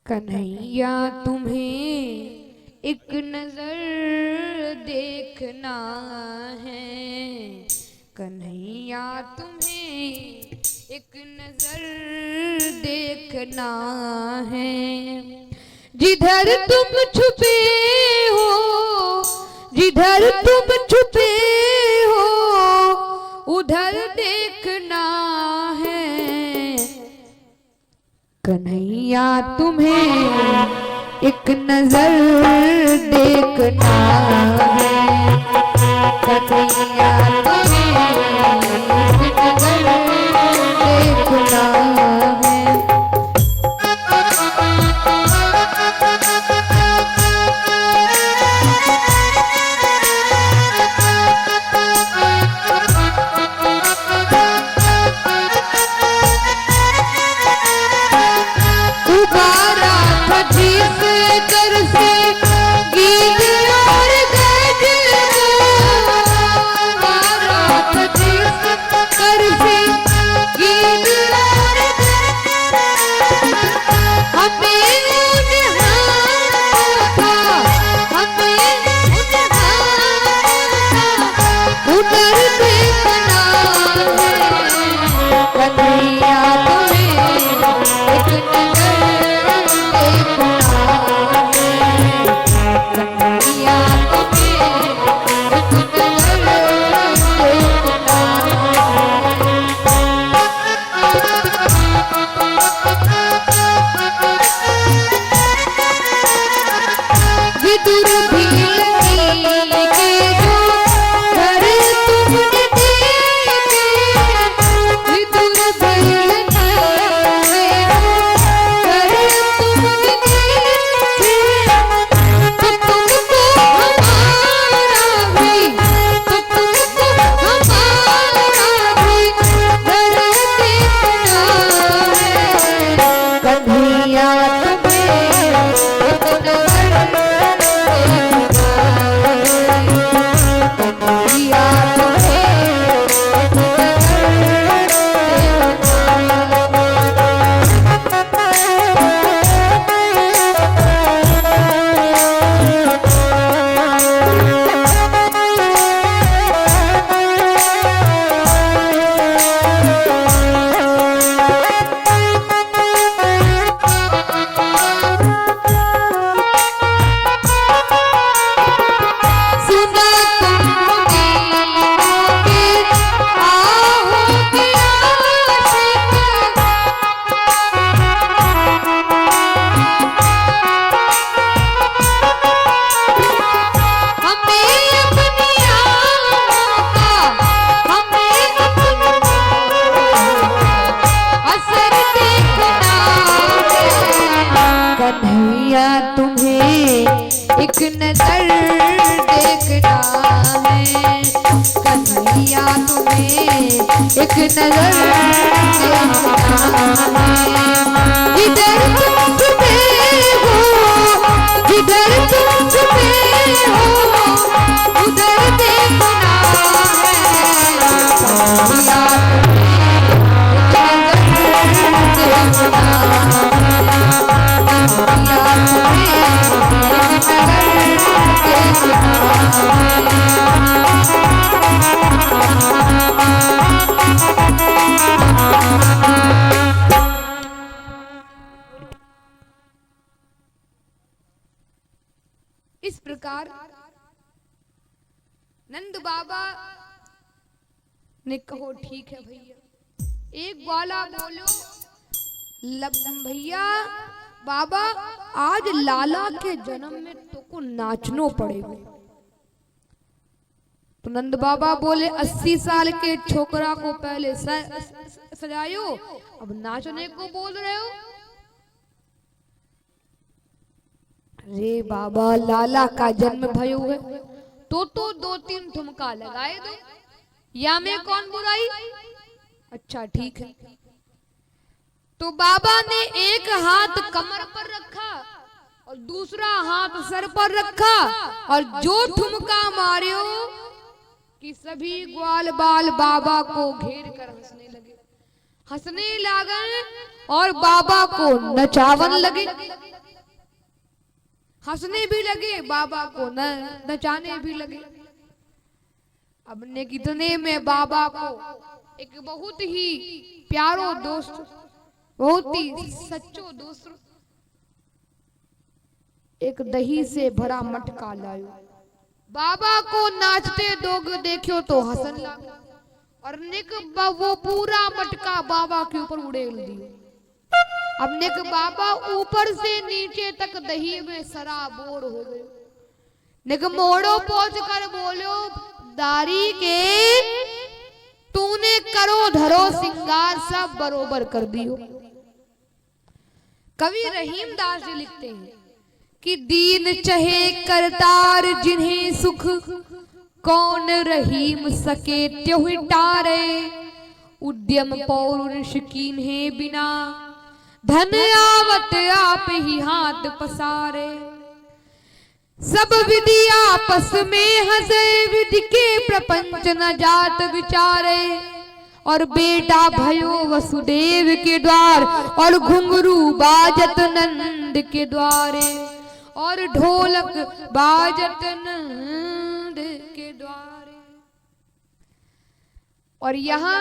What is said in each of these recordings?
कन्हैया तुम्हें एक नजर देखना है, कन्हैया तुम्हें एक नजर देखना है। जिधर तुम छुपे हो, जिधर तुम छुपे हो उधर देखना है। कन्हैया तुम्हें एक नजर देखना है, कन्हैया तुम्हें एक नजर देखना है। एक नजर देखना है, कन्हैया तुम्हें एक नजर देखना है। जिधर तुम छुपे हो, जिधर तुम छुपे हो उधर देखना है। कन्हैया इस प्रकार नंद बाबा ने कहो ठीक है भैया। एक ग्वाला बोलो भैया बाबा आज लाला के जन्म में तो को नाचनो पड़ेगा। तो नंद बाबा बोले 80 साल के छोकरा को पहले सजायो, अब नाचने को बोल रहे हो। अरे बाबा लाला का जन्म भयो है तो 2-3 ठुमका लगाए दो, या में कौन बुराई। अच्छा ठीक है। तो बाबा ने एक हाथ कमर पर रखा और दूसरा हाथ सर पर रखा और जो ठुमका मारियो कि सभी ग्वाल बाल बाबा को घेर कर हंसने लगे, हंसने लागल और बाबा को नचावन लगे। हंसने भी लगे, बाबा को नचाने भी लगे। अब ने कितने में बाबा को एक बहुत ही प्यारो दोस्त, बहुत ही सच्चो दोस्त एक दही से भरा मटका लायो। बाबा को नाचते दोग देखियो तो हंसन लगा, और निक वो पूरा मटका बाबा के ऊपर उड़ेल दियो। अब निक बाबा ऊपर से नीचे तक दही में सराबोर हो गए। निक मोड़ो पहुंच कर बोलो, दारी के तूने करो धरो सिंगार सब बरोबर कर दियो। कवि रहीम दास जी लिखते हैं कि दीन चहे करतार जिन्हें सुख, कौन रहीम सके त्यों टारे। उद्यम पौरुष कीन्हे बिना, धन आवत आप ही हाथ पसारे। सब विधि आपस में हंसे, विधि के प्रपंच न जात विचारे। और बेटा भयो वसुदेव के द्वार, और घुंघरू बाजत नंद के द्वारे। और ढोलक बाजत नंद के द्वारे। और यहाँ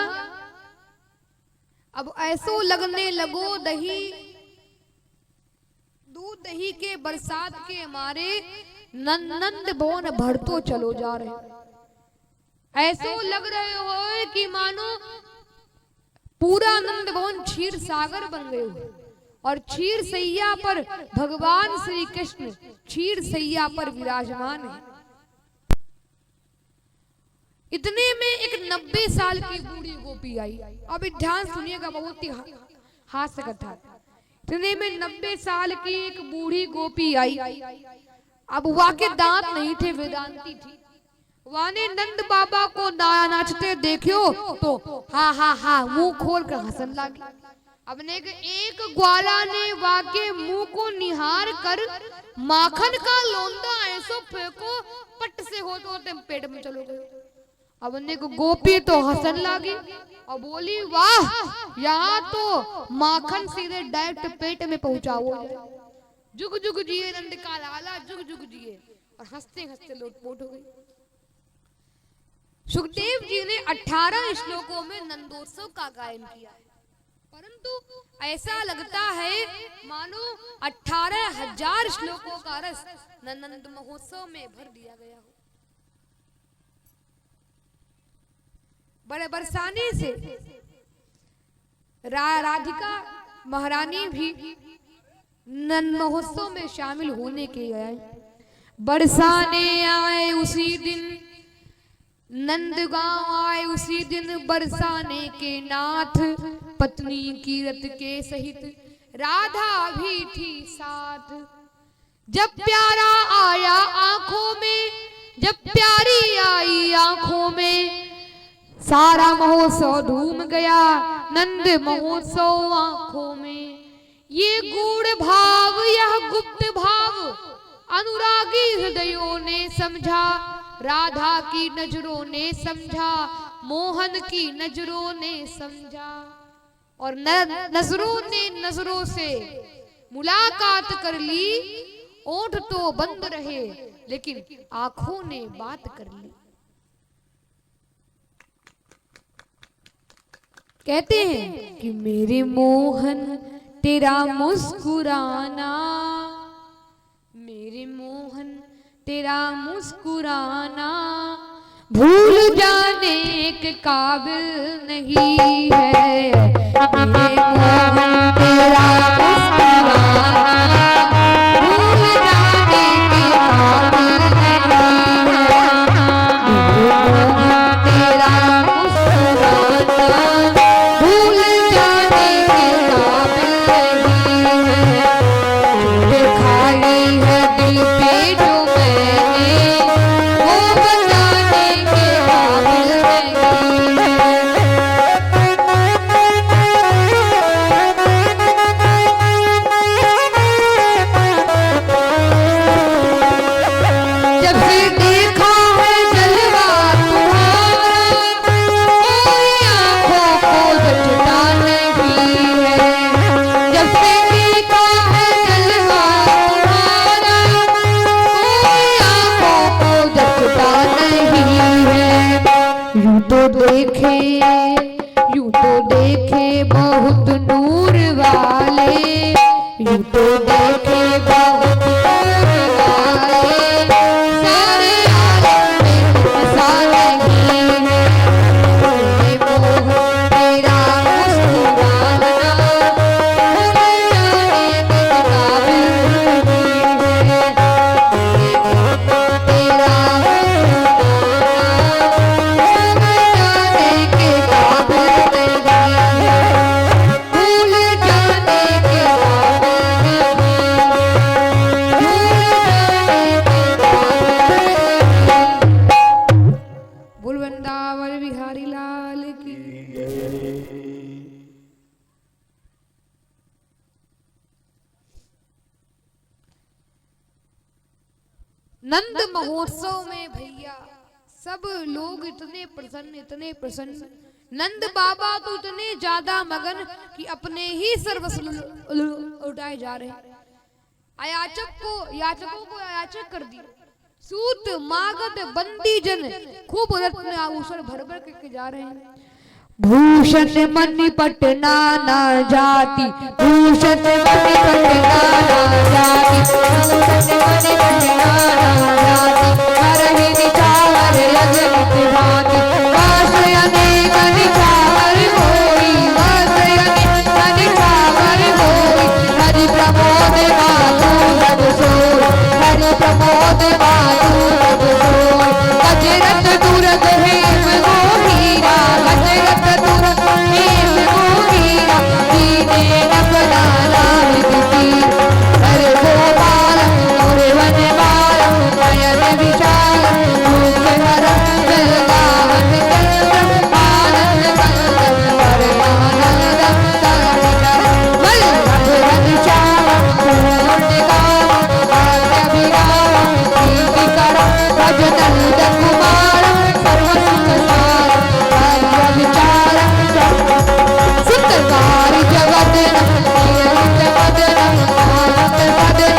अब ऐसो लगने लगो दही, दूध दही के बरसात के मारे नंद भवन भरतो चलो जा रहे। ऐसो लग रहे हो कि मानो पूरा नंद भवन क्षीर सागर बन गए हो, और क्षीर सैया पर भगवान श्री कृष्ण क्षीर सैया पर विराजमान है। इतने में एक 90 साल की बूढ़ी गोपी आई। अब ध्यान सुनिएगा, बहुत ही हास्य कथा। इतने में 90 साल की एक बूढ़ी गोपी आई। अब वहाँ के दांत नहीं थे, वेदांती थी। वहाँ ने नंद बाबा को नाचते देखियो तो हा हा हा मुंह खोल कर हंसन लगी। अब ने एक ग्वाला ने वाके मुंह को निहार कर माखन का लोंदा ऐसो फेंको, पट से होते पेट में चलो गए। अब ने गोपी तो हंसन लगी और बोली, वाह यहाँ तो माखन सीधे डायरेक्ट पेट में पहुंचाओ। जुग जुग जिए नंद का लाला, जुग जुग जिए। और हंसते हंसते लोटपोट हो गई। सुखदेव जी ने 18 श्लोकों में नंदोत्सव का गायन किया है, परंतु ऐसा लगता है मानो 18,000 श्लोकों का रस नंद महोत्सव में भर दिया गया हो। बड़े बरसाने से राधिका महारानी भी नंद महोत्सव में शामिल होने के गए। बरसाने आए उसी दिन, नंद गांव आए उसी दिन। बरसाने के नाथ पत्नी कीरत के सहित, राधा भी थी साथ। जब प्यारा आया आंखों में, जब प्यारी आई आंखों में, सारा महोत्सव धूम गया नंद महोत्सव आंखों में। ये गूढ़ भाव, यह गुप्त भाव, अनुरागी हृदयों ने समझा। राधा की नजरों ने समझा, मोहन की नजरों ने समझा। और नजरों ने नजरों से मुलाकात कर ली। ओठ तो बंद रहे लेकिन आंखों ने बात कर ली। कहते हैं कि मेरे मोहन तेरा मुस्कुराना, मेरे मोहन तेरा मुस्कुराना, भूल जाने के काबिल नहीं है। मेरे मोहन तेरा मुस्कुराना, भूल जाने के काबिल नहीं है। मेरे मोहन तेरा मुस्कुराना, भूल जाने के काबिल नहीं है। दिखाई है दिल पे जो मैंने, वो बताने के काबिल नहीं है। तू तो देखे बहुत सारे आलम में बसा नहीं है, तूने मोह तेरा मुस्कुराना भूल जाने के काबिल नहीं है, तेरा वृंदावन बिहारी लाल की। नंद महोत्सव में भैया सब लोग इतने प्रसन्न, नंद बाबा तो इतने ज्यादा मगन कि अपने ही सर्वस्व उठाए जा रहे हैं। याचकों को अयाचक कर दिया, सूत मागध बंदी जन खूब रत्न आभूषण भर भर के जा रहे हैं। भूषण मणिपट नाना जाति, भूषण मणिपट नाना जाति, भूषण मणिपट नाना जाति, करहि निछावर अगणित भांति, वास अनेक निछावर होई, वास अनेक निछावर होई, हरि प्रमोद मातु सब सोई, हरि प्रमोद मातु सब सोई, अजरत दूरत हेम मोहीरा, अजरत दूरत हेम मोहीरा, दीने अपना लालित तीर, हर गोपाल और वनमाल, नयन विशाल रूप हरम, जलगावन चंद्र आनंद कंदन, परमानंद तारिका वल्लभ घनश्याम, पूर्ण काम आद्यभिराम, प्रीतिकर भज नंद कुमार, सर्व सुख सार कार्य विचार, सुंदरकार जगत नियमित मदन, आनंद मदन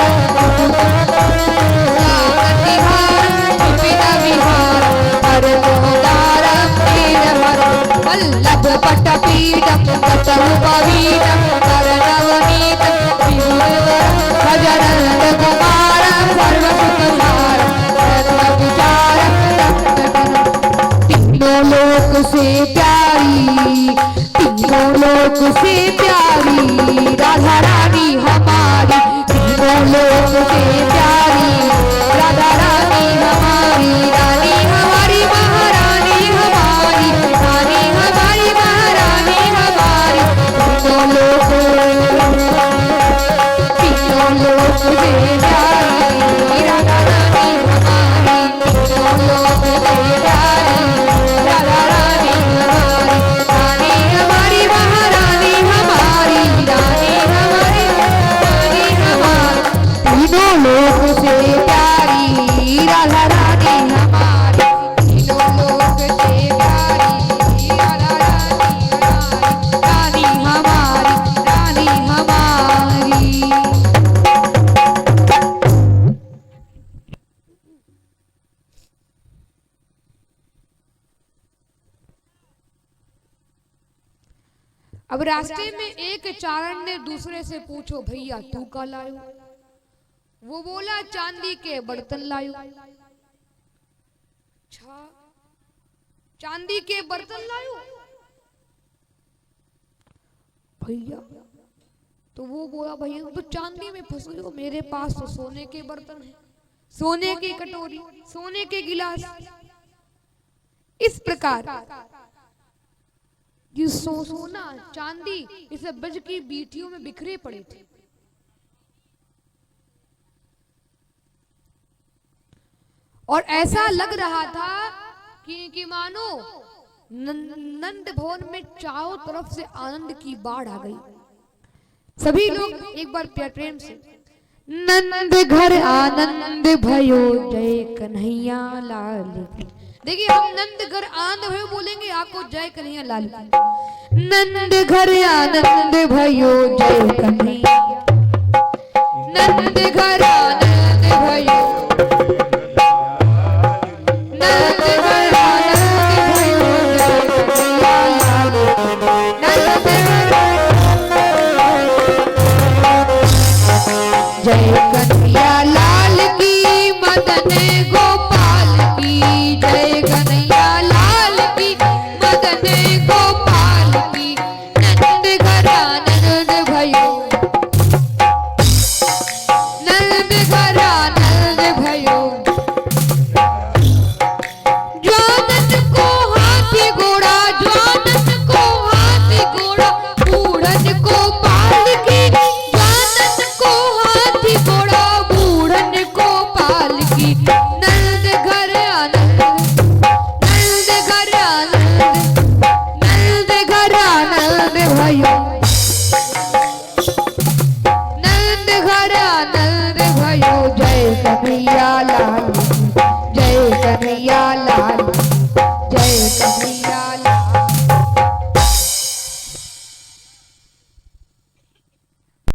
निहार, विपिन विहार, हर मोदार पीर हर, वल्लभ पट पीडम कटुपवीडम, करनवनीतम विभुरवरम, भज नंद कुमार, सर्व सुख सार सर्व विचार, तीनों लोक से प्यारी, तीनों लोक से प्यारी राधा रानी हमारी, तीनों लोक से प्यारी राधा रानी हमारी, रानी हमारी महारानी हमारी, रानी हमारी महारानी हमारी, तीनों लोक से प्यारी राधा रानी हमारी, तीनों लोक से प्यारी राधा रानी हमारी, रानी हमारी महारानी हमारी, रानी हमारी रानी हमारी, तीनों लोक से प्यारी राधा रानी हमारी, तीनों लोक से प्यारी राधा रानी हमारी, रानी हमारी रानी हमारी। अब रास्ते में एक चारण ने दूसरे से पूछो, भैया तू का लायो? वो बोला चांदी के बर्तन लायो। अच्छा, चांदी के बर्तन लायो भैया? तो वो बोला, भैया तो चांदी में फंस गए हो, मेरे पास तो सोने के बर्तन है, सोने की कटोरी, सोने के गिलास। इस प्रकार ये सोना चांदी इस ब्रज की बीटियों में बिखरे पड़े थे। और ऐसा लग रहा था कि मानो नंद भवन में चारों तरफ से आनंद की बाढ़ आ गई। सभी लोग एक बार प्रेम से, नंद घर आनंद भयो जय कन्हैया लाल की। देखिए हम नंद घर आनंद भयो बोलेंगे, आपको जय कन्हैया लाल की। नंद घर आनंद भयो जय कन्हैया, नंद घर आनंद भयो, नंद घर आनंद भयो जय कन्हैया लाल, नंद घर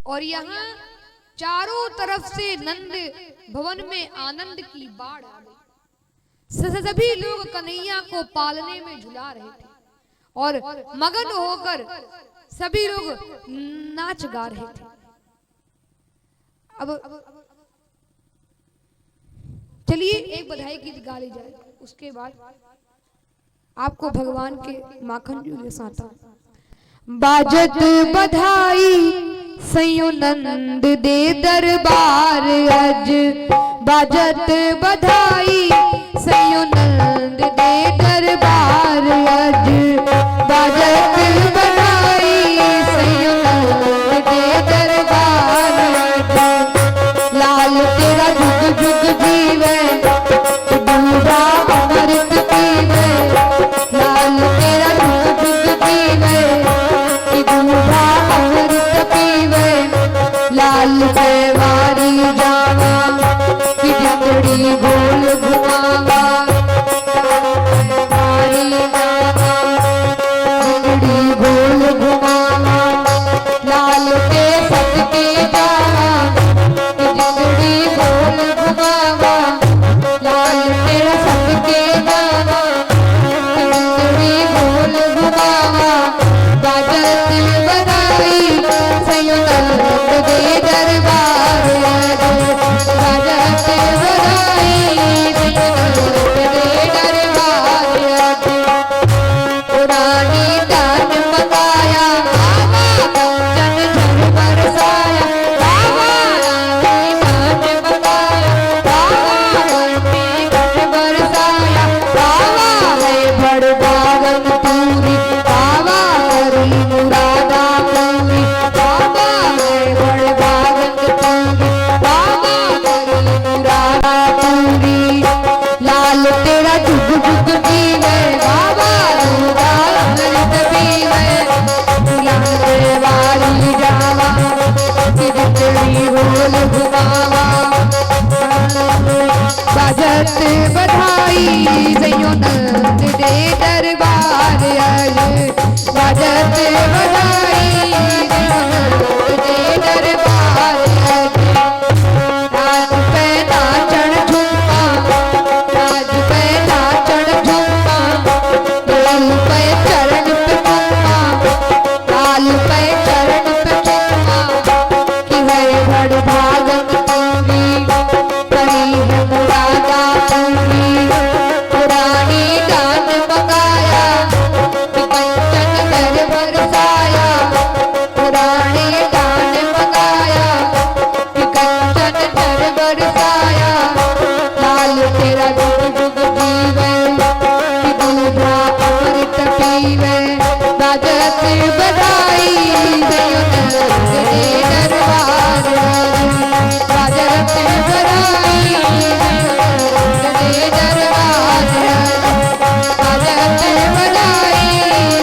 और यहाँ चारों तरफ से नंद भवन में आनंद की बाढ़ आ गई। सभी लोग कन्हैया को पालने में झुला रहे थे और मगन होकर सभी लोग नाच गा रहे थे। अब चलिए एक बधाई गीत गा ली जाए, उसके बाद आपको भगवान के माखन झूले साता। बाजत बधाई सयो नंद दे दरबार अज, बाजत बधाई सयो नंद दे दरबार अज, बाजत बधाई सयो नंद दे दरबार अज। लाल तेरा जुग जुग जीवे बूढ़ा अमृत पीवे, लाल तेरा जुग जुग जीवे बूढ़ा अमृत पीवे। लाल पे वारी जावा कि जिंदड़ी गोल घुमावा, वारी जावा जिंदड़ी गोल घुमावा। लाल के सदके जावा कि जिंदड़ी गोल घुमावा, लाल तेरा सदके जावा कि जिंदड़ी गोल घुमावा। बाजत बधाई सयो नंद दे दरबार अज, बाजत बधाई सयो नंद दे दरबार अज। पुरानी दान मंगाया बाबा कंचन झर बरसाया, बाबा रानी दान मंगाया बाबा रानी घट बरसाया। बाबा है बड़ बावन पूरी बाबा करी मुरादा पूरी, बाबा है बड़ बावन पूरी बाबा करी मुरादा पूरी। लाल तेरा जुग जुग जीवे बाबा दूधा अमृत पीवे, लाल वाली जावा कि जिंदड़ी गोल घुमावा। बाजत बधाई सयो नंद दे दरबार अज, बाजत बधाई सयो नंद दे दरबार अज। राज पे नाचण झूमा, राज पे नाचण झूमा, लाल पे चरण पे झूमा, लाल पे चरण पे झूमा। कि है बड़ भागन पूरी करी है मुरादा पूरी। पुरानी दान मंगाया कि कंचन घर बरसाया, पुरानी दान मंगाया कि कंचन घर बरसाया। लाल तेरा जुग जुग जीवे कि दूधा अमृत पीवे। बाजत बधाई सयो नंद दे दरबार अज, बाजत बधाई सयो नंद दे दरबार अज, बाजत बधाई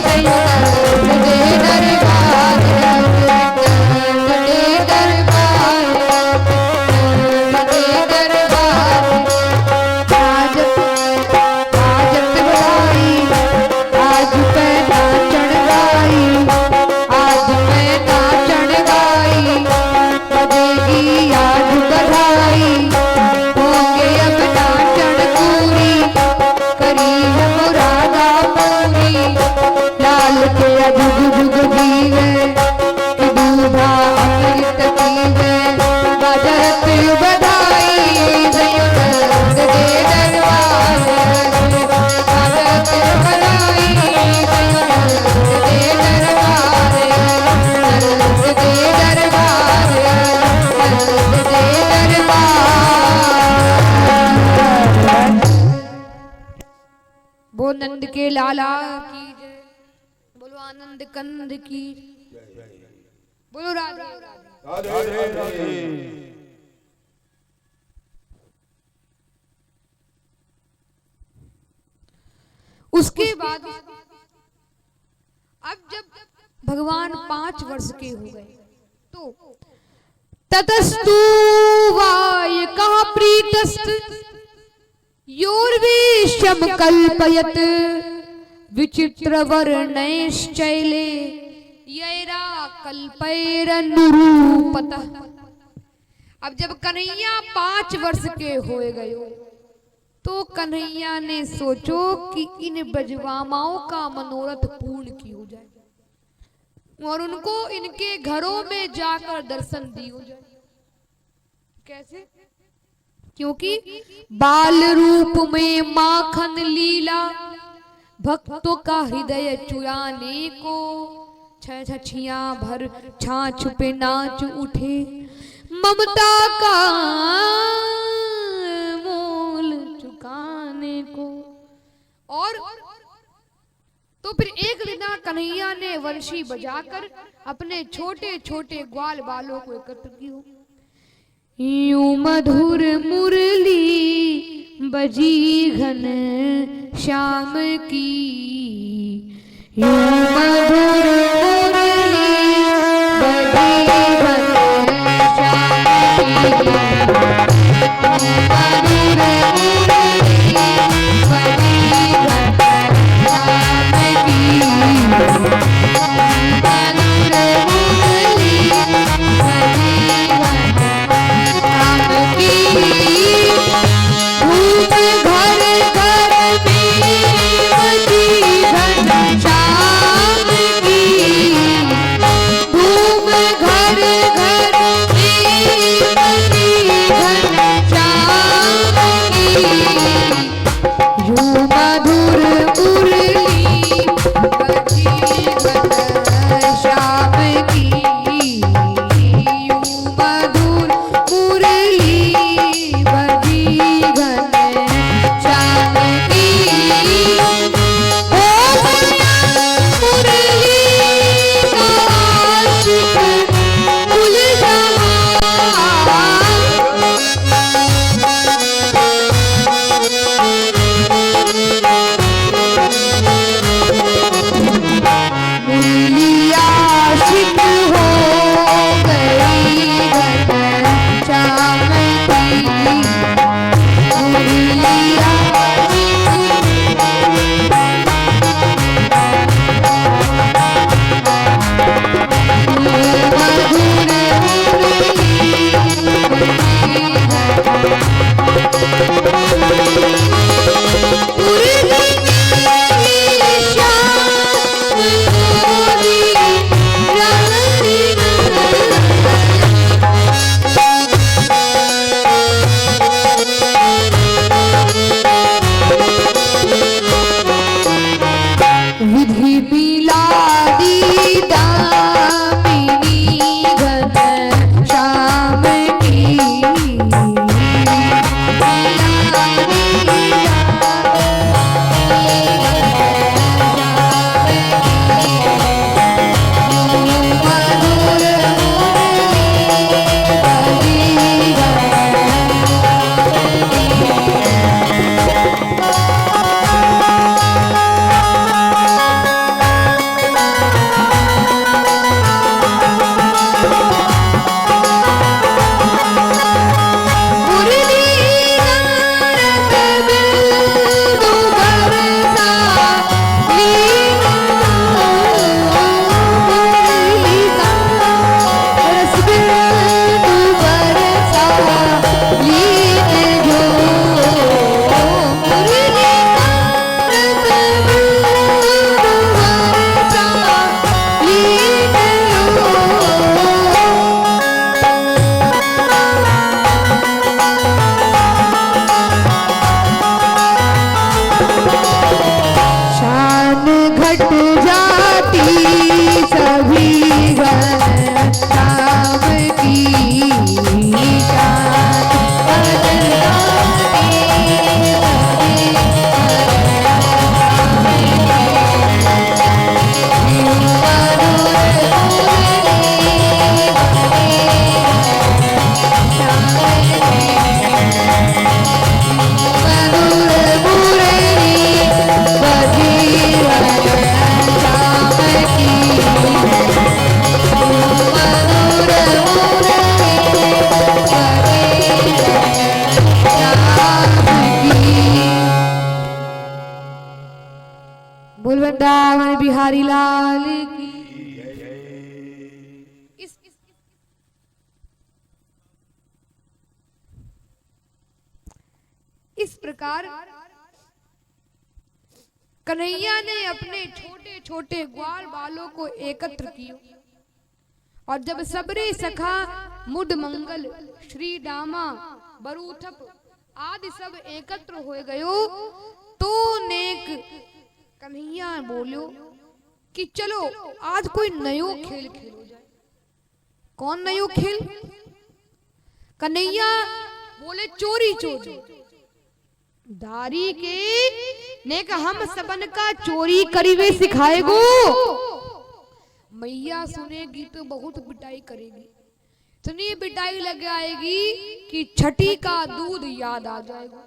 सयो नंद दे दरबार अज। नंद दे दरबार अज, नंद दे दरबार। बाजत बाजत बधाई आज पे नाचण गाई, आज पे नाचण गाई। बजेगी आज बधाई होंगे अब नाचण पूरी करी है मुरादा पूरी। लाल तेरा जुग जुग जीवे कि दूधा अमृत पीवे। बाजत बधाई सयो नंद दे दरबार अज, बाजत बधाई सयो नंद दे दरबार अज, नंद दे दरबार अज, नंद दे दरबार। वो नंद के लाला की जय, बोलो आनंद कंद की, बोलो राधे राधे। उसके बाद अब जब भगवान 5 वर्ष के हो गए तो ततस्तु वाय कहा प्रीतस्त योर्वेशम कल्पयत विचित्र वर्णैश्चैले यैरा कल्पैरनुरूपतः। अब जब कन्हैया 5 वर्ष के होए गए तो कन्हैया ने सोचो कि इन ब्रजवामाओं का मनोरथ पूर्ण की हो जाए और उनको इनके घरों में जाकर दर्शन दी हो जाए। कैसे? क्योंकि बाल रूप में माखन लीला भक्तों का हृदय चुराने को, छछिया भर छाछ पे नाच उठे ममता का मोल चुकाने को। और तो फिर एक दिन कन्हैया ने वंशी बजाकर अपने छोटे छोटे ग्वाल बालों को एकत्र किया। यूं मधुर मुरली बजी घन श्याम की, यूं मधुर मुरली बजी घन श्याम बोल वृंदावन बिहारी लाल की। इस प्रकार कन्हैया ने अपने छोटे छोटे ग्वाल बालों को एकत्र किया और जब सबरे सखा मुड मंगल श्री दामा बरूथप आदि सब एकत्र हो गयो तो नेक कन्हैया बोलो कि चलो आज कोई नयो खेल खेलो जाए। कौन नयो खेल? कन्हैया बोले चोरी चोरी। दारी के नेक हम सबन का चोरी करीवे सिखाएगो। मैया सुनेगी तो बहुत पिटाई करेगी। सुनिए पिटाई लग आएगी कि छठी का दूध याद आ जाएगा।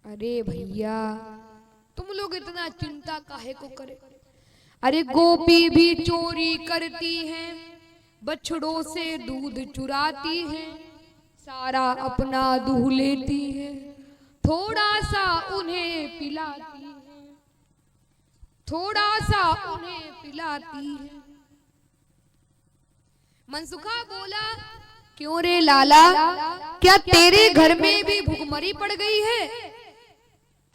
अरे भैया तुम लोग इतना चिंता काहे को करे? अरे गोपी भी चोरी करती है, बछड़ों से दूध चुराती है, सारा अपना दूध लेती है, थोड़ा सा उन्हें पिलाती है, थोड़ा सा उन्हें पिलाती है। मनसुखा बोला क्यों रे लाला, क्या तेरे घर में भी भुखमरी पड़ गई है?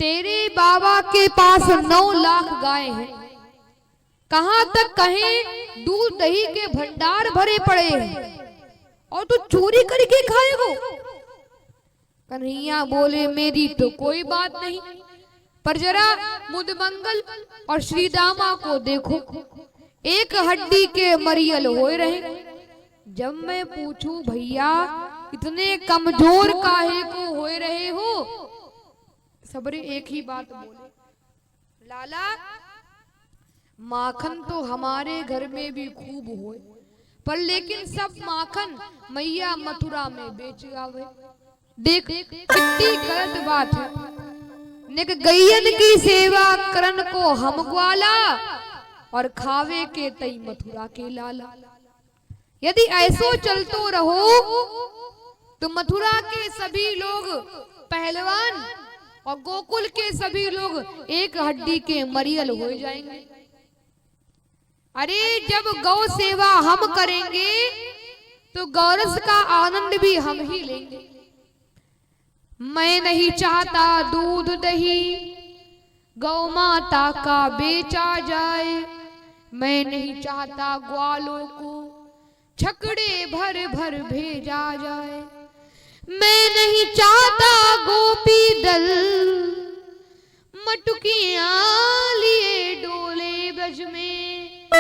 तेरे बाबा के पास 9 लाख गाय हैं, कहां तक कहीं दूध दही के भंडार भरे पड़े हैं और तू चोरी करके खाएगो? कन्हैया बोले मेरी तो कोई बात नहीं, पर जरा मुदमंगल और श्रीदामा को देखो, एक हड्डी के मरियल होए रहे। जब मैं पूछूं भैया इतने कमजोर काहे को होए रहे हो, सबरे एक ही बात बोले, लाला माखन तो हमारे घर में भी खूब होए, पर लेकिन सब माखन मैया मथुरा में बेच आवे। देख कितनी गलत बात है। निक गैयन की सेवा करन को हम ग्वाला और खावे के तई मथुरा के लाला। यदि ऐसो चलतो रहो तो मथुरा के सभी लोग पहलवान और गोकुल के सभी लोग एक हड्डी के मरियल हो जाएंगे। अरे जब गौ सेवा हम करेंगे तो गौरस का आनंद भी हम ही लेंगे। मैं नहीं चाहता दूध दही गौ माता का बेचा जाए, मैं नहीं चाहता ग्वालों को छकड़े भर भर भेजा जाए, मैं नहीं चाहता गोपी दल मटुकियां लिए डोले ब्रज में,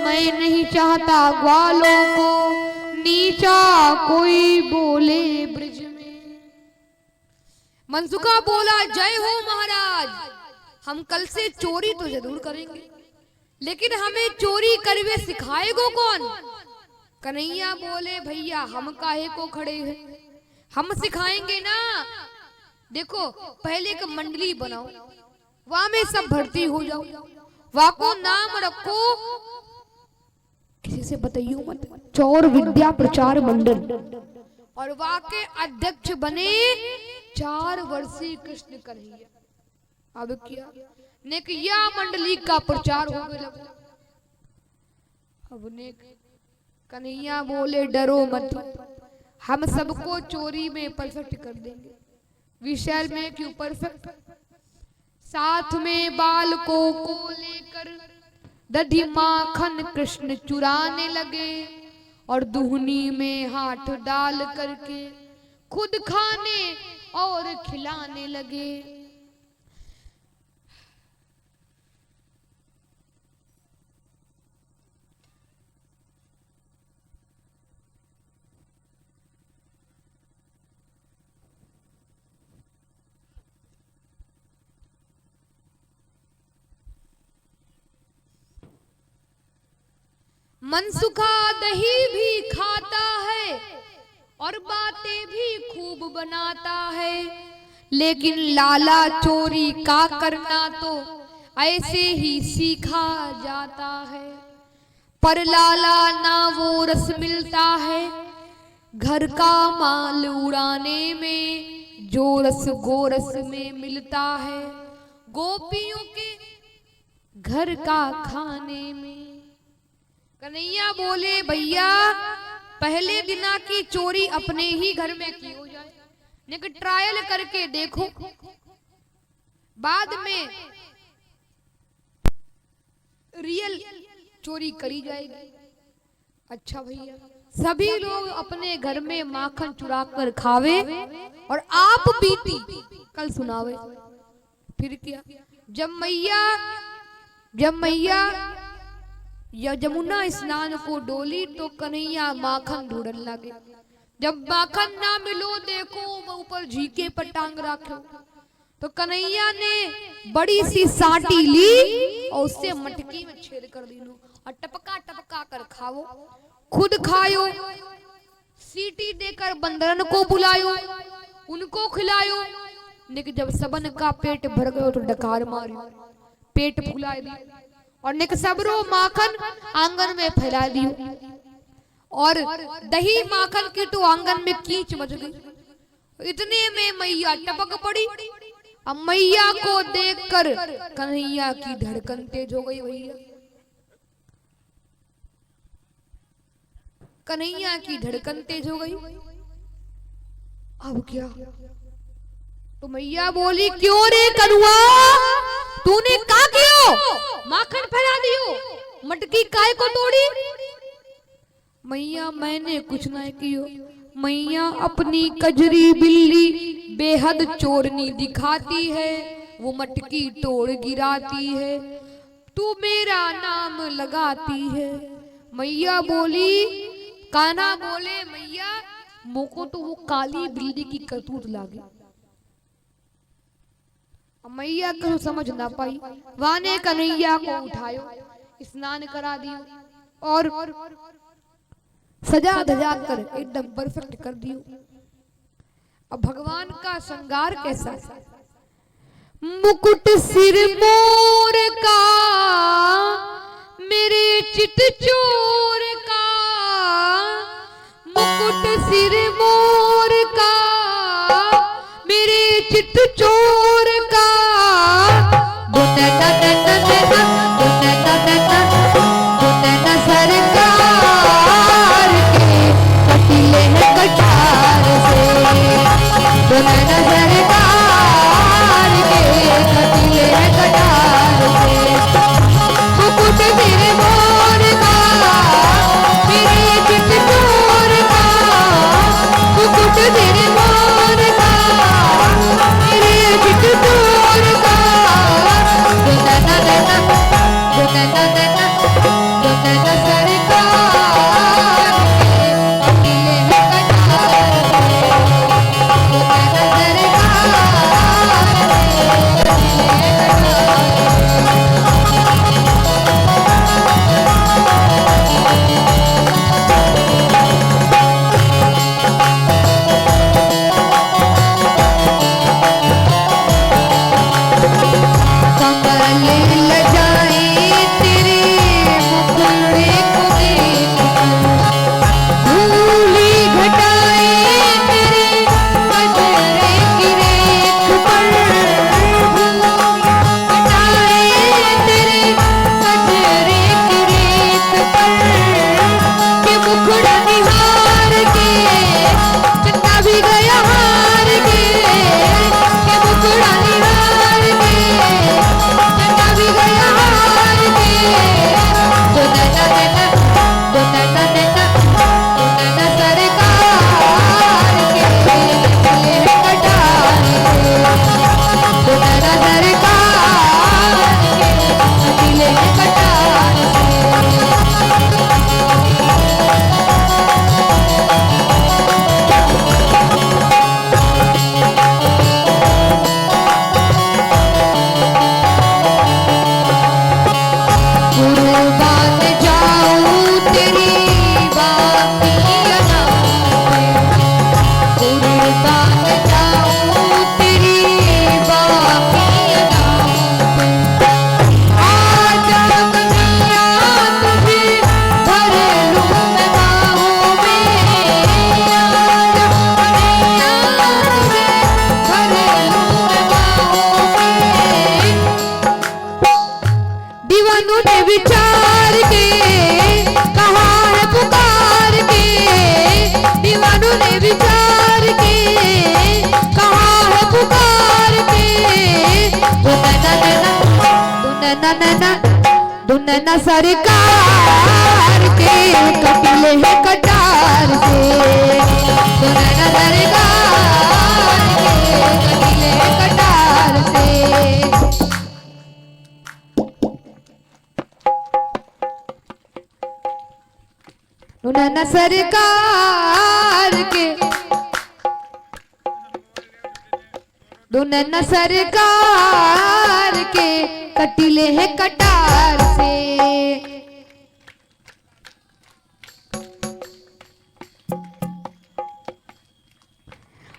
मैं नहीं चाहता ग्वालों को नीचा कोई बोले ब्रज में। मनसुखा बोला जय हो महाराज, हम कल से चोरी तो जरूर करेंगे, लेकिन हमें चोरी करवे सिखाएगो कौन? कन्हैया बोले भैया हम काहे को खड़े हैं, हम सिखाएंगे ना। देखो पहले एक मंडली बनाओ, वहां में सब भर्ती हो जाओ, वहां को नाम रखो, किसी से बताइयो मत, चौर विद्या प्रचार मंडल, और वहां के अध्यक्ष बने 4 वर्षीय कृष्ण कन्हैया। अब क्या नेकिया मंडली का प्रचार हो गया। अब ने कन्हैया बोले डरो मत, हम सबको चोरी में परफेक्ट कर देंगे। विषय में क्यों परफेक्ट? साथ में बालकों को लेकर दधी माखन कृष्ण चुराने लगे और दुहनी में हाथ डाल करके खुद खाने और खिलाने लगे। मनसुखा दही भी खाता है और बातें भी खूब बनाता है, लेकिन लाला चोरी का करना तो ऐसे ही सीखा जाता है। पर लाला ना वो रस मिलता है घर का माल उड़ाने में, जो रस गोरस में मिलता है गोपियों के घर का खाने में। कन्हैया बोले भैया पहले दिना की चोरी अपने ही घर में की हो जाए, लेकिन ट्रायल करके देखो, बाद में रियल चोरी करी जाएगी। अच्छा भैया, सभी लोग अपने घर में माखन चुरा कर खावे और आप बीती कल सुनावे। फिर क्या, जब मैया या जमुना स्नान को डोली तो कन्हैया माखन ढूंढने लगे। जब माखन ना मिलो, देखो ऊपर झीके पर टांग रखो, तो कन्हैया ने बड़ी सी साटी ली और उससे मटकी में छेद कर दी और टपका टपका कर खाओ। खुद खायो, सीटी देकर बंदरन को बुलायो, उनको खिलायो। लेकिन जब सबन का पेट भर गयो तो डकार मारियो, पेट फुला दी और निक सबरो माखन आंगन में फैला दियो। और दही माखन की तो आंगन में कीच मच गई। इतने में मैया टपक पड़ी। अब मैया को देखकर कन्हैया की धड़कन तेज हो गई। भैया, कन्हैया की धड़कन तेज हो गई। अब क्या, तो मैया बोली, क्यों रे कनुआ, तूने क्या कियो? माखन फैला दियो, मटकी काय को तोड़ी? मैया, मैंने कुछ नहीं कियो। मैया अपनी कजरी बिल्ली बेहद चोरनी दिखाती है, वो मटकी तोड़ गिराती है, तू मेरा नाम लगाती है। मैया बोली, कान्हा बोले, मैया मोको तो वो काली बिल्ली की करतूत लागी। मैया को समझ ना पाई, वाने कन्हैया को उठायो, स्नान करा दियो और सजा धजा कर एकदम परफेक्ट कर दियो। अब भगवान का श्रृंगार कैसा? मुकुट सिर मोर का, मेरे चित चोर का, मुकुट सिर मोर का, मेरे चित चोर का, सरकार के कटिले हैं कटार से, सरकार के कटिले हैं कटार से। मुकुट सिर मोर का, मेरे चित चोर का, मुकुट सिर मोर का, मेरे चित चोर का, नैना सरकार के कटिले है कटार से, तो नैना सरकार के कटिले है कटार से। तो नैना सरकार के, तो नैना सरकार के कटिले है कटार से।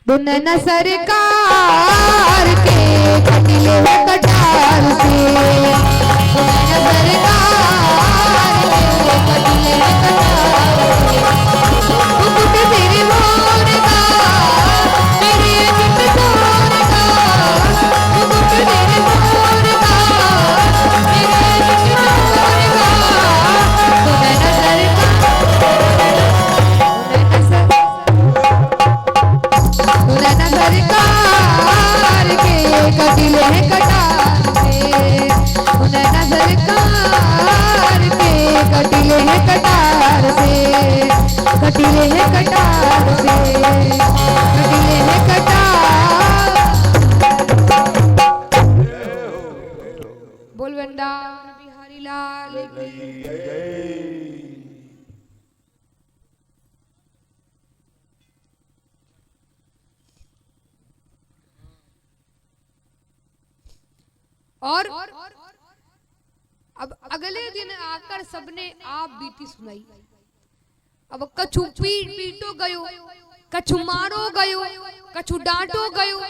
तो नैना सरकार के कटिले है कटार से, तो नैना सरकार के कटिले है कटार से। मुकुट सिर मोर का मेरे चित सोर का, मुकुट सिर मोर का मेरे चित सोर का। तो नैना सरकार के कटिले है कटार से, तो नैना सरकार के कटिले है कटार से, कटिले है कटार से, कटिले है कटार। बोल वृंदावन बिहारी लाल की। और अब अगले दिन आकर सबने आप बीती सुनाई। अब कछु पीटो गयो, कछु मारो गयो, कछु डांटो गयो,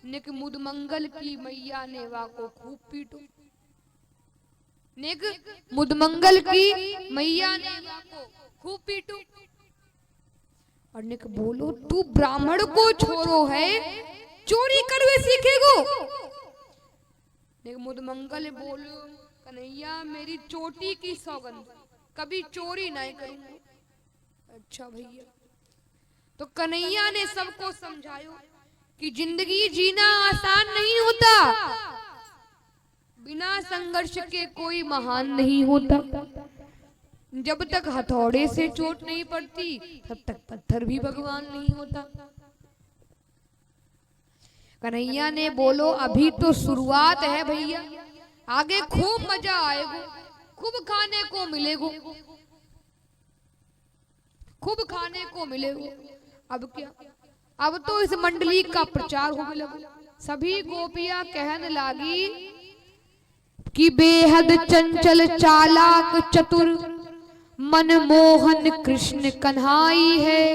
निक मुद मंगल की मैया ने वाको खूब पीटो। निक मुद मंगल की मैया ने वाको खूब पीटो। और निक बोलो तू ब्राह्मण को छोरो है, चोरी करवे सीखेगो। मुद मंगल बोलो कन्हैया मेरी चोटी की सौगंध, कभी चोरी नहीं करूंगा। अच्छा भैया। तो कन्हैया ने सबको समझायो कि जिंदगी जीना आसान नहीं होता, बिना संघर्ष के कोई महान नहीं होता। जब तक हथौड़े से चोट नहीं पड़ती तब तक पत्थर भी भगवान नहीं होता। कन्हैया ने बोलो अभी तो शुरुआत है भैया, आगे खूब मजा आएगा, खूब खाने को मिलेगा, खूब खाने को मिलेगा। अब क्या, अब तो इस मंडली का प्रचार होने लगा। सभी गोपियां कहने लगी कि बेहद चंचल चालाक चतुर मनमोहन कृष्ण कन्हाई है,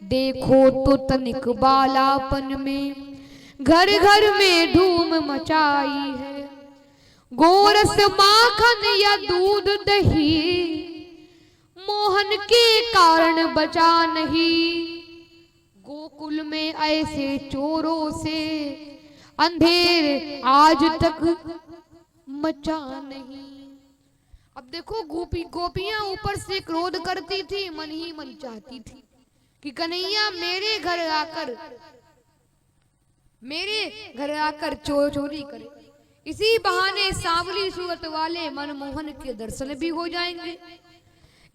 देखो तो तनिक बालापन में घर घर में धूम मचाई है। गोरस माखन या दूध दही मोहन के कारण बचा नहीं, गोकुल में ऐसे चोरों से अंधेर आज तक मचा नहीं। अब देखो गोपियां ऊपर से क्रोध करती थी, मन ही मन चाहती थी कि कन्हैया मेरे घर आकर चोरी करे। इसी बहाने सांवली सूरत वाले मनमोहन के दर्शन भी हो जाएंगे।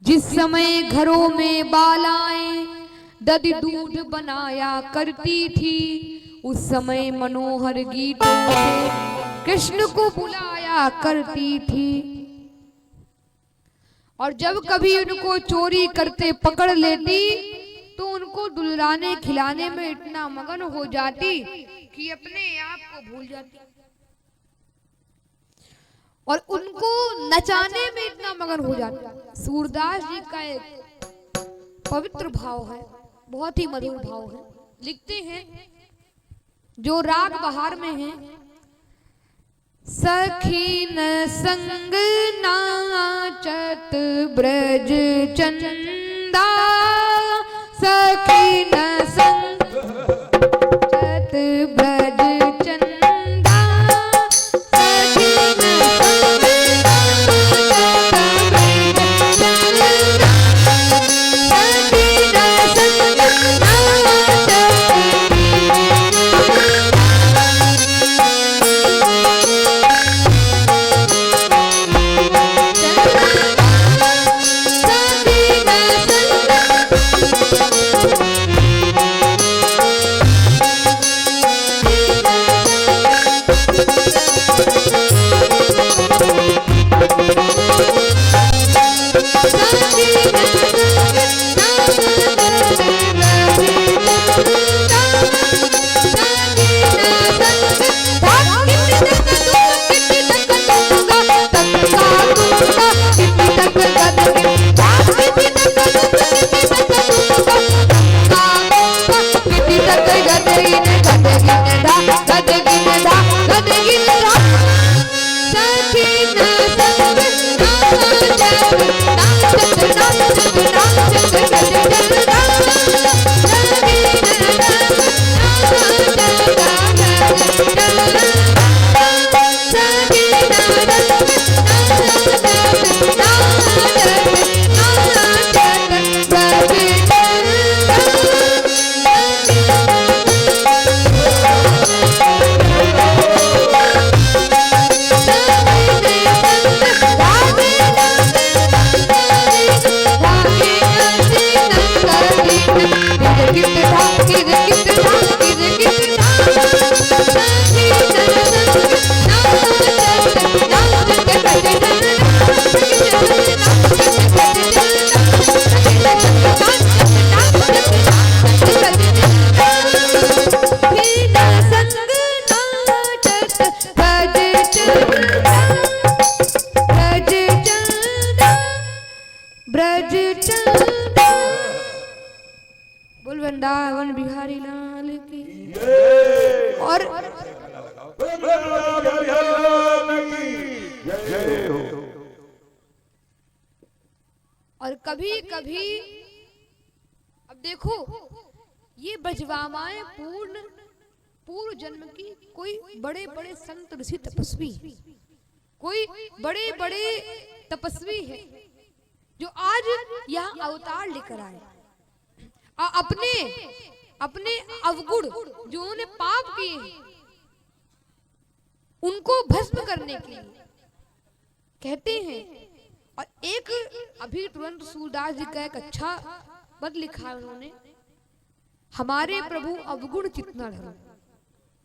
जिस समय घरों में बालाएं दधि दूध बनाया करती थी, उस समय मनोहर गीतों से कृष्ण को बुलाया करती थी। और जब कभी उनको चोरी करते पकड़ लेती तो उनको दुलाने खिलाने में इतना मगन हो जाती कि अपने आप को भूल जाती, और उनको नचाने में इतना मगन हो जाता। सूरदास जी का एक पवित्र भाव है, बहुत ही मधुर भाव है। लिखते हैं जो राग बहार में है, सखी न संग नाचत ब्रज चंदा, सखी न संग नाचत ब्रज चंदा, सखी न संग नाचत ब्रज चंदा, सखी न संग नाचत। वृंदावन बिहारी लाल की। और कभी कभी अब देखो ये ब्रजवामाएं पूर्व जन्म की कोई बड़े बड़े संत ऋषि तपस्वी, कोई बड़े बड़े तपस्वी है जो आज यहाँ अवतार लेकर आए अपने अपने अवगुण जो उन्हें पाप किए हैं उनको भस्म करने के लिए कहते हैं। और एक अभी तुरंत सूरदास जी का एक अच्छा पद लिखा है उन्होंने, हमारे प्रभु अवगुण चितना धरो।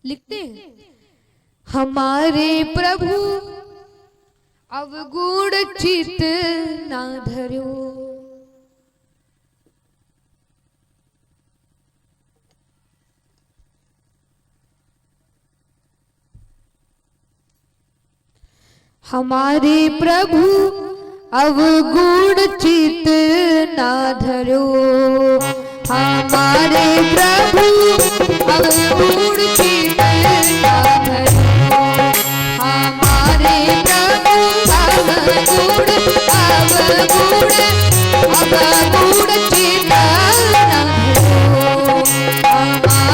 लिखते हैं हमारे प्रभु अवगुण चित ना धरो। हमारे प्रभु अवगुण चित ना धरो। हमारे प्रभु अवगुण चित ना धरो।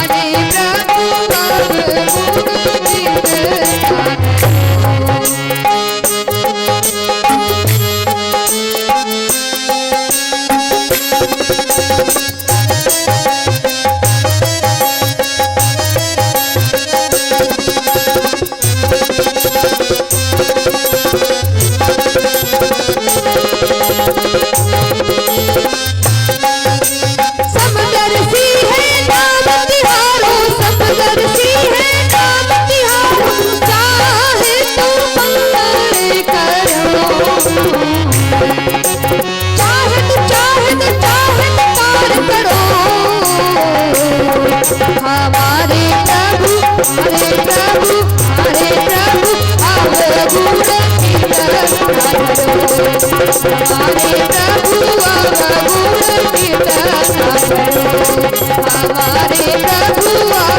हमारे प्रभु अवगुण चित ना धरो। हमारे प्रभु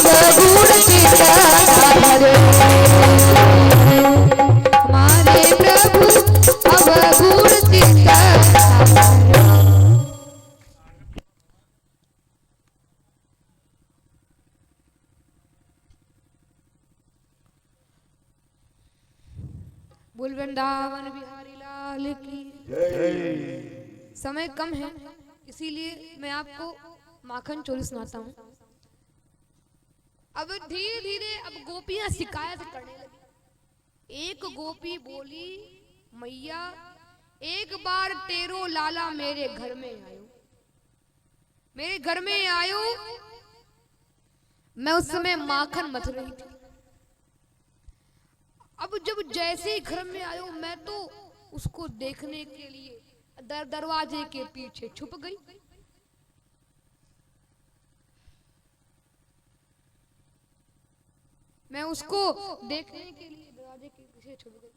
अवगुण चित ना धरो। बोल वृंदावन बिहारी लाल की। समय कम है इसीलिए मैं आपको माखन चोरी सुनाता हूँ। अब धीरे धीरे अब गोपियां शिकायत करने लगी। एक गोपी बोली, मैया एक बार तेरो लाला मेरे घर में आयो, मेरे घर में आयो मैं उस समय माखन मथ रही थी। अब जब जैसे ही घर में आयो मैं तो उसको देखने के लिए दरवाजे के पीछे छुप गई। मैं उसको देखने के लिए दरवाजे के पीछे छुप गई।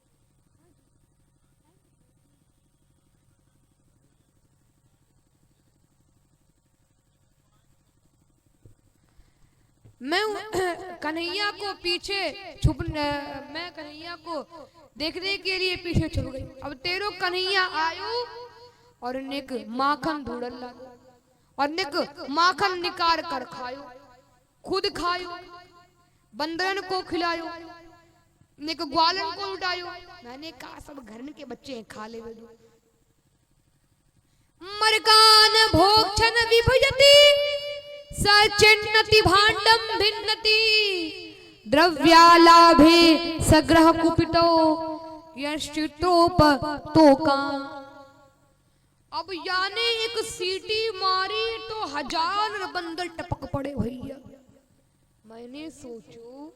मैं कन्हैया को पीछे मैं कन्हैया को देखने के लिए पीछे छुप गई। अब तेरो कन्हैया आयो और निक माखन ढूंढन लगा और निक माखन निकाल कर खायो, खुद खायो, बंदरन को खिलायो, निक ग्वालन को लुटायो। मैंने कहा सब घर के बच्चे खा ले। मरकान भोक्षण विभजति सचिन्नति भाण्डं भिन्नति द्रव्यालाभे सग्रह कुपितो यश्चितोपतोका। अब याने एक सीटी मारी तो 1000 बंदर टपक पड़े भैया। मैंने सोचू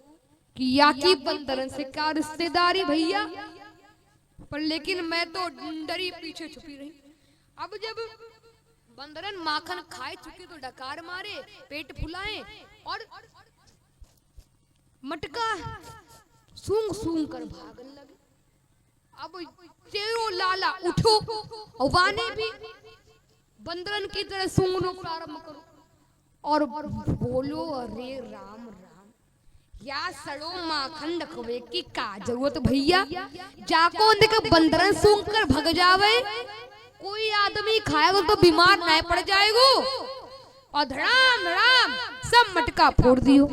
कि या की बंदरन से क्या रिश्तेदारी भैया, पर लेकिन मैं तो डरी पीछे छुपी रही। अब जब बंदरन माखन खाए चुके तो डकार मारे, पेट फुलाए और मटका सूंघ सूंघ कर भागने लगे। अब तेरो लाला उठो और वाने भी बंदरन की तरह सूंघना प्रारंभ करो और बोलो अरे राम राम, या सड़ो माखन रखवे की का जरूरत भैया। जाको देख बंदरन सूंघ कर भग जावे, कोई आदमी खाएगा तो बीमार नहीं पड़ जाएगा। और धड़ाम धड़ाम सब मटका फोड़ दियो।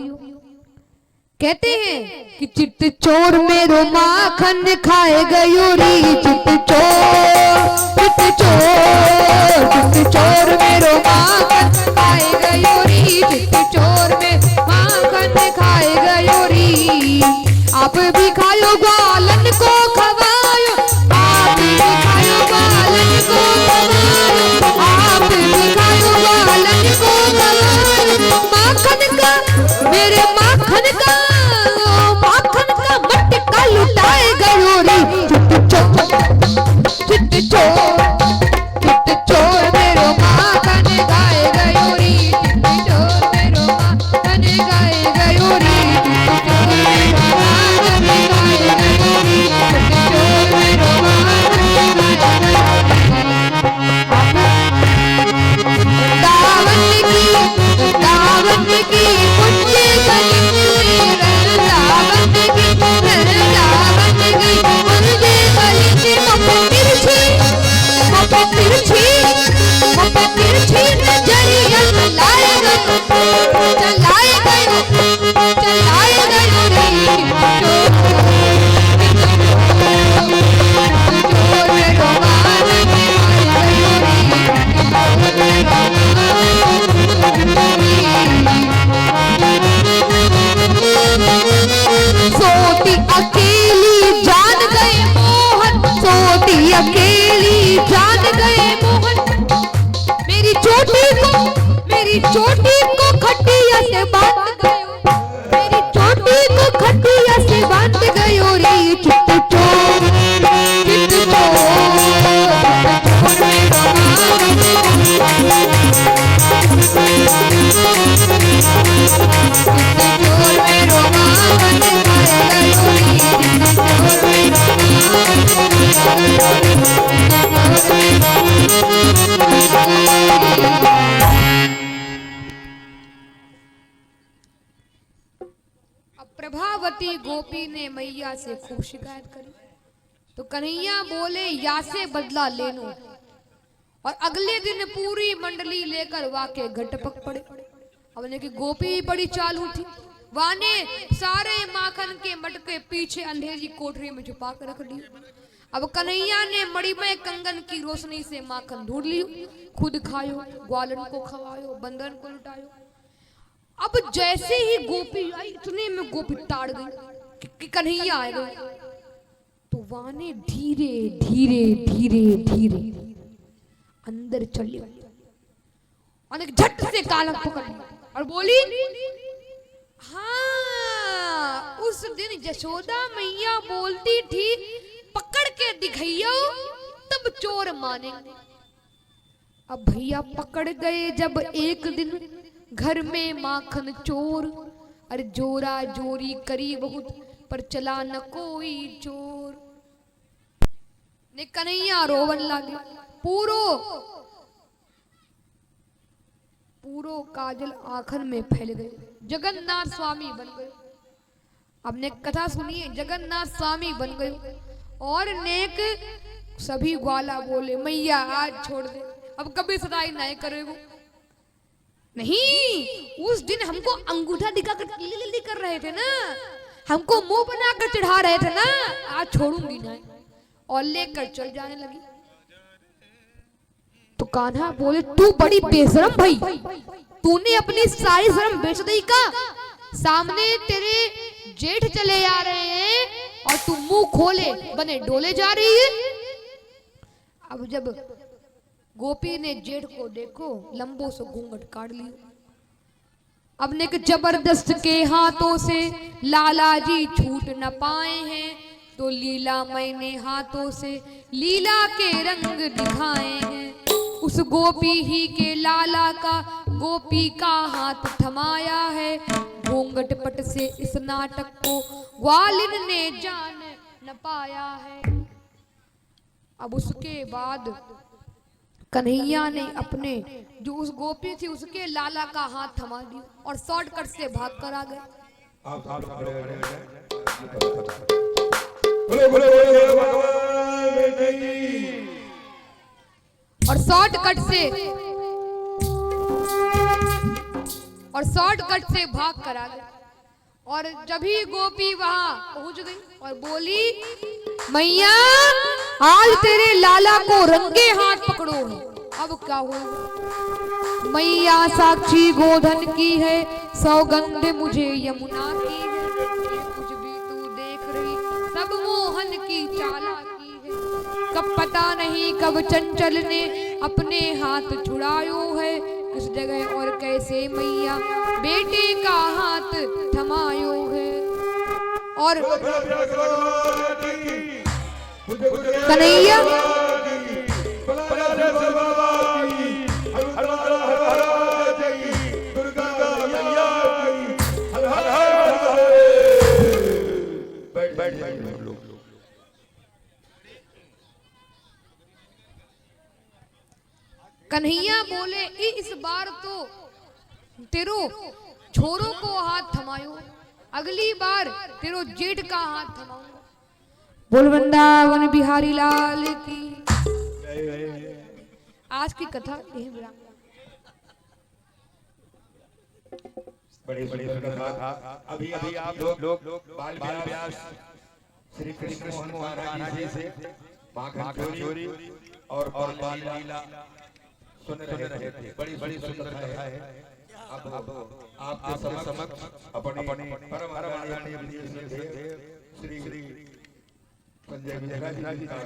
कहते हैं कि चिट्ट चोर मेरो माखन खाए गयोरी, चिट्ट चोर मेरो माखन खाए गयोरी, चिट्ट चोर में माखन खाए गयोरी। आप भी खायो ग्वालन को खवायो, आप भी खायो ग्वालन को खवायो, आप भी खायो ग्वालन को खवायो। माखन का मेरे माखन का मटका लुटाए गयोरी, चिट्ट चोर मेरो माखन खाए गयोरी, चिट्ट चोर मेरो माखन खाए गयोरी, चिट्ट चोर मेरो माखन खाए गयोरी, चिट्ट चोर मेरो माखन दावन की कुंजी गली में दावन की कुंजी गली में तिरछी नजरिया चलाए गयो सोती अकेली जान गए मोहन, सोती अकेली जान गए मोहन। मेरी चोटी को खटिया से बांध गयो, मेरी चोटी को खटिया से बांध गयो रे। चिट्ट चोर मेरो माखन खाए गयोरी, चिट्ट चोर प्रभावती गोपी ने मैया से खूब शिकायत करी तो कन्हैया बोले या से बदला ले लो। और अगले दिन पूरी मंडली लेकर वाके घट पक पड़े। अब की गोपी बड़ी चालू थी, वाने सारे माखन के मटके पीछे अंधेरी कोठरी में छुपा कर रख ली। अब कन्हैया ने मणिमय कंगन की रोशनी से माखन ढूंढ लियो, खुद खायो, ग्वालन को खवायो, बंदरन को लुटायो। अब जैसे ही गोपी आई इतने में गोपी ताड़ गई कि कन्हैया आ गए। तो वाने धीरे धीरे धीरे धीरे अंदर चली और एक झट से कालक पकड़ लिया और बोली हाँ, उस दिन यशोदा मैया बोलती थी पकड़ के दिखाइयो तब चोर मानेंगे। अब भैया पकड़ गए जब एक दिन घर में माखन चोर। अरे जोरा जोरी करी बहुत पर चला न कोई चोर। ने कन्हैया रोवन लागे। पूरो पूरो काजल आंखन में फैल गए। जगन्नाथ स्वामी बन गए। अब ने कथा सुनिए, जगन्नाथ स्वामी बन गए और नेक सभी ग्वाला बोले मैया आज छोड़ दे, अब कभी सदाई नहीं करेगो। नहीं, उस दिन हमको अंगूठा दिखा कर लिली कर रहे थे ना, हमको मुंह बना कर चढ़ा रहे थे ना, आज छोड़ूंगी नहीं। और लेकर चल जाने लगी। तो कान्हा बोले तू बड़ी बेशरम भाई, तूने अपनी सारी शर्म बेच दी का? सामने तेरे जेठ चले आ रहे हैं और तू मुंह खोले बने डोले जा रही है। अब जब गोपी ने जेठ को देखो लंबो से घूंघट काट लिया। अब ने जबरदस्त के हाथों से लाला जी छूट न पाए हैं, तो लीला मैंने हाथों से लीला के रंग दिखाए हैं। उस गोपी ही के लाला का गोपी का हाथ थमाया है। घूंघट पट से इस नाटक को ग्वालिन ने जान न पाया है। अब उसके बाद कन्हैया ने अपने जो उस गोपी थी उसके लाला का हाथ थमा दिया और शॉर्टकट से भाग कर आ गए। और शॉर्टकट से भाग कर आ गए। और जब ही गोपी वहां पहुंच गई और बोली मैया आज तेरे लाला को रंगे हाथ पकड़ो। अब क्या होगा? मैया साक्षी गोधन की है, सौगंध मुझे यमुना की है। कुछ भी तू देख रही सब मोहन की चालाकी है। कब पता नहीं कब चंचल ने अपने हाथ छुड़ायो है। किस जगह और कैसे मैया बेटे का हाथ थमायो है। और कन्हैया कन्हैया बोले इस बार तो तेरो छोरों को हाथ थमायो, अगली बार तेरो जेठ का हाथ थमाऊंगा। बोल वृंदावन बिहारी लाल की। आज की कथा यही विराम। बड़ी बड़ी कथा। अभी आप लोग बाल व्यास श्री कृष्ण मोहन महाराज जी से माखन चोरी और बाल लीला सुन रहे थे। बड़ी बड़ी सुंदर कथा है। अब आपके समक्ष अपने परम आदरणीय श्री संजय विजय जी का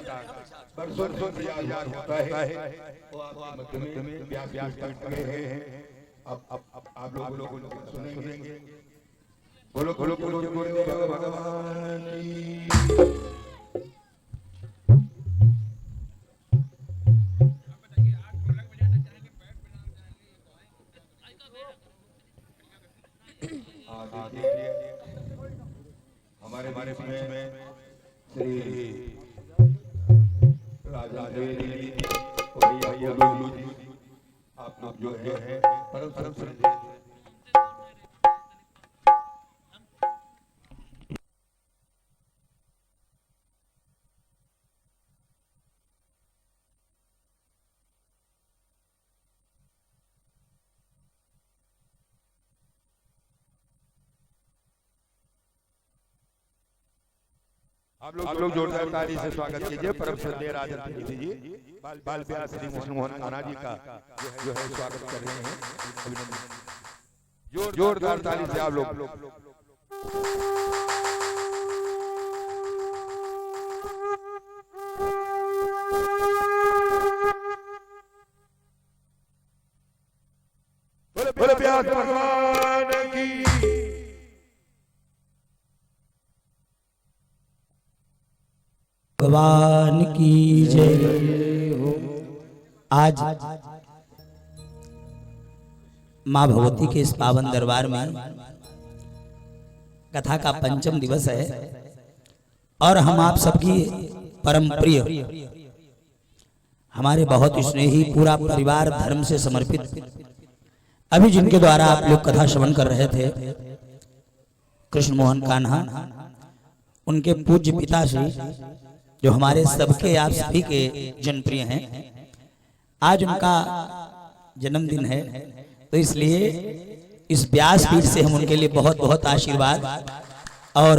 बरसों याद होता है। वो आपके मध्य में व्यास बैठ गए हैं। अब आप लोग सुनेंगे। बोलो बोलो बोलो गुरुदेव भगवान की। हमारे बीच में श्री राजा देवी भैया आप लोग जो है परम श्रद्धेय आप लोग जोरदार ताली से स्वागत कीजिए परम श्रद्धेय राजा देवी जी बाल व्यास श्री मोहन महाराज जी का जो है स्वागत कर रहे हैं। अभिनंदन। जोरदार ताली से आप लोग। बोले व्यास भगवान की। भगवान की जय। आज माँ भगवती के इस पावन दरबार में कथा का पंचम दिवस है और हम आप सबकी परम प्रिय, हमारे बहुत स्नेही पूरा परिवार धर्म से समर्पित, अभी जिनके द्वारा आप लोग कथा श्रवण कर रहे थे, कृष्ण मोहन कान्हा, उनके पूज्य पिताश्री जो हमारे सबके आप सभी के जनप्रिय हैं, आज उनका जन्मदिन है, तो इसलिए इस व्यासपीठ से हम उनके लिए बहुत बहुत आशीर्वाद और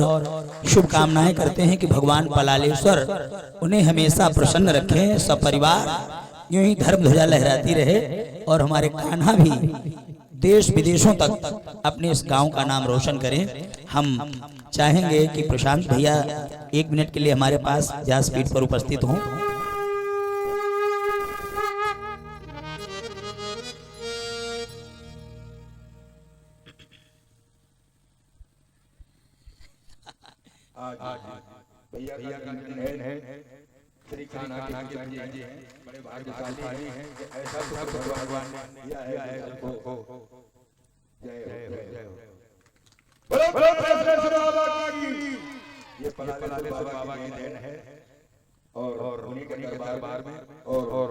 शुभकामनाएं करते हैं कि भगवान पलालेश्वर उन्हें हमेशा प्रसन्न रखें, सपरिवार यूं ही धर्म ध्वजा लहराती रहे और हमारे कान्हा भी देश विदेशों तक अपने इस गांव का नाम रोशन करें। हम चाहेंगे कि प्रशांत भैया 1 मिनट के लिए हमारे पास व्यासपीठ पर उपस्थित हों। भैया का जन्मदिन है, श्री कान्हा के जी हैं, बड़े भाग्यशाली हैं कि ऐसा सब भगवान ने दिया है सबको। जय हो। बोलो पलालेश्वर बाबा की। ये पलालेश्वर बाबा की देन है और उन्हीं के दरबार में और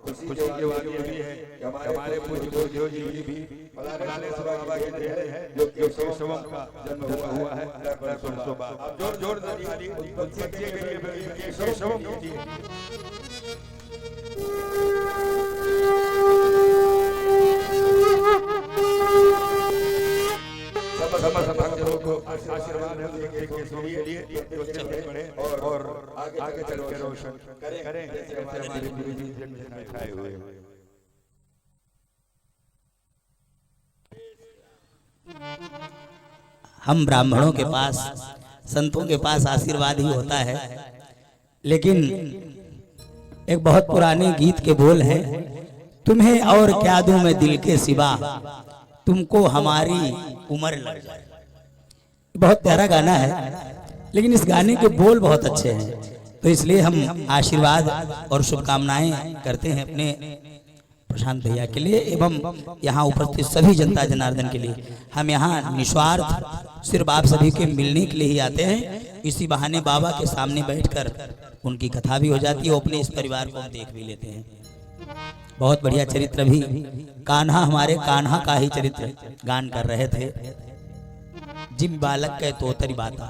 खुशी की बात ये भी है कि हमारे पूज्य गुरुदेव जी भी पलालेश्वर बाबा की देन है, जो केशवम का जन्म हुआ है 1800 बाद। आप जोर ताली उत्पत्ति के लिए केशवम की भक्तों को आशीर्वाद के लिए और आगे चल के रोशन करें जैसे हमारे गुरु जी जन्म दिखाए हुए हैं। हम ब्राह्मणों के पास, संतों के पास आशीर्वाद ही होता है, लेकिन एक बहुत पुराने गीत के बोल हैं, तुम्हें और क्या दूं मैं दिल के सिवा, तुमको हमारी उम्र लग जाए। बहुत प्यारा गाना है, लेकिन इस गाने के बोल बहुत अच्छे हैं, तो इसलिए हम आशीर्वाद और शुभकामनाएं करते हैं अपने प्रशांत भैया के लिए एवं यहाँ उपस्थित सभी जनता जनार्दन के लिए। हम यहाँ निस्वार्थ सिर्फ आप सभी के मिलने के लिए ही आते हैं। इसी बहाने बाबा के सामने बैठकर उनकी कथा भी हो जाती है, अपने इस परिवार को हम देख भी लेते हैं। बहुत बढ़िया चरित्र भी कान्हा, हमारे कान्हा का ही चरित्र गान कर रहे थे। जिम बालक के तोतरी बाता,